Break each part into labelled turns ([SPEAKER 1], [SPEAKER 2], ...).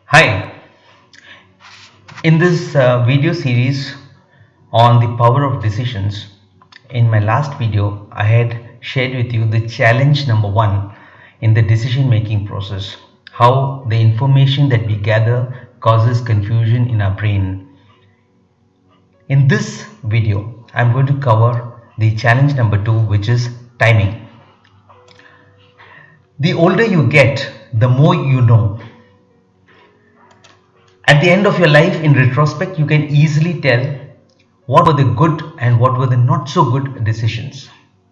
[SPEAKER 1] Hi, in this video series on the power of decisions, in my last video I had shared with you the challenge number one in the decision making process, how the information that we gather causes confusion in our brain. In this video, I'm going to cover the challenge number two, which is timing. The older you get, the more you know. At the end of your life, in retrospect, you can easily tell what were the good and what were the not so good decisions.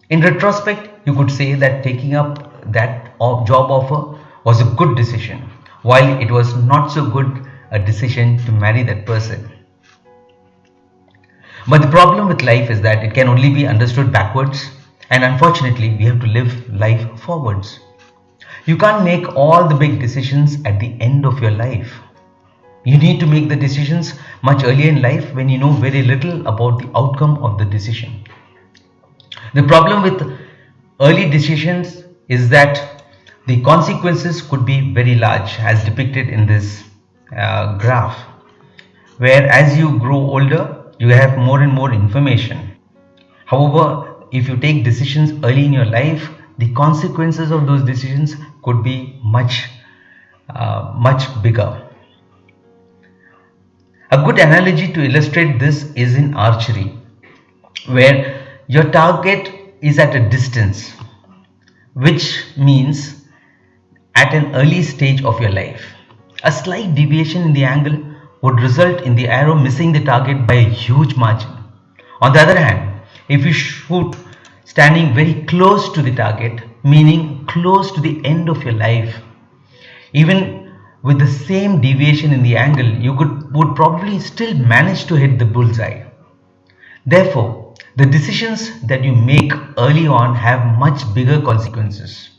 [SPEAKER 1] In retrospect, you could say that taking up that job offer was a good decision, while it was not so good a decision to marry that person. But the problem with life is that it can only be understood backwards, and unfortunately, we have to live life forwards. You can't make all the big decisions at the end of your life. You need to make the decisions much earlier in life when you know very little about the outcome of the decision. The problem with early decisions is that the consequences could be very large, as depicted in this graph, where as you grow older, you have more and more information. However, if you take decisions early in your life, the consequences of those decisions could be much bigger. A good analogy to illustrate this is in archery, where your target is at a distance, which means at an early stage of your life. A slight deviation in the angle would result in the arrow missing the target by a huge margin. On the other hand, if you shoot standing very close to the target, meaning close to the end of your life, even with the same deviation in the angle, you would probably still manage to hit the bullseye. Therefore, the decisions that you make early on have much bigger consequences.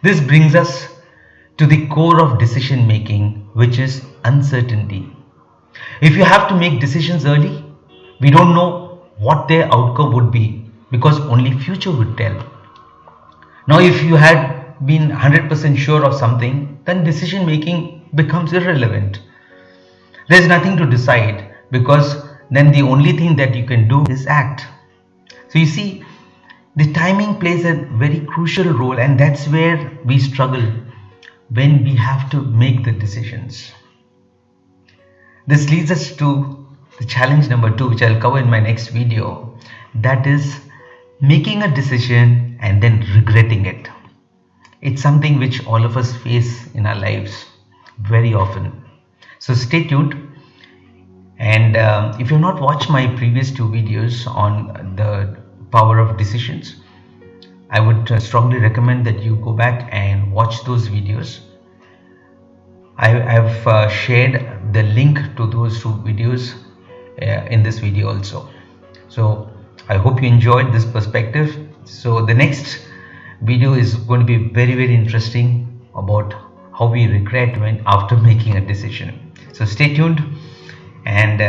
[SPEAKER 1] This brings us to the core of decision making, which is uncertainty. If you have to make decisions early, we don't know what their outcome would be because only future would tell. Now, if you had been 100% sure of something, then decision making becomes irrelevant. There's nothing to decide because then the only thing that you can do is act. So you see, the timing plays a very crucial role, and that's where we struggle when we have to make the decisions. This leads us to the challenge number two, which I'll cover in my next video. That is making a decision and then regretting it. It's something which all of us face in our lives very often. So stay tuned. And if you've not watched my previous two videos on the power of decisions, I would strongly recommend that you go back and watch those videos. I've shared the link to those two videos in this video also. So I hope you enjoyed this perspective. So the next video is going to be very interesting about how we regret when after making a decision. So stay tuned, and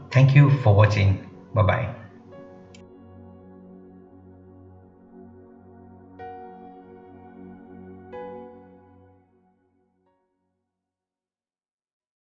[SPEAKER 1] thank you for watching. Bye bye.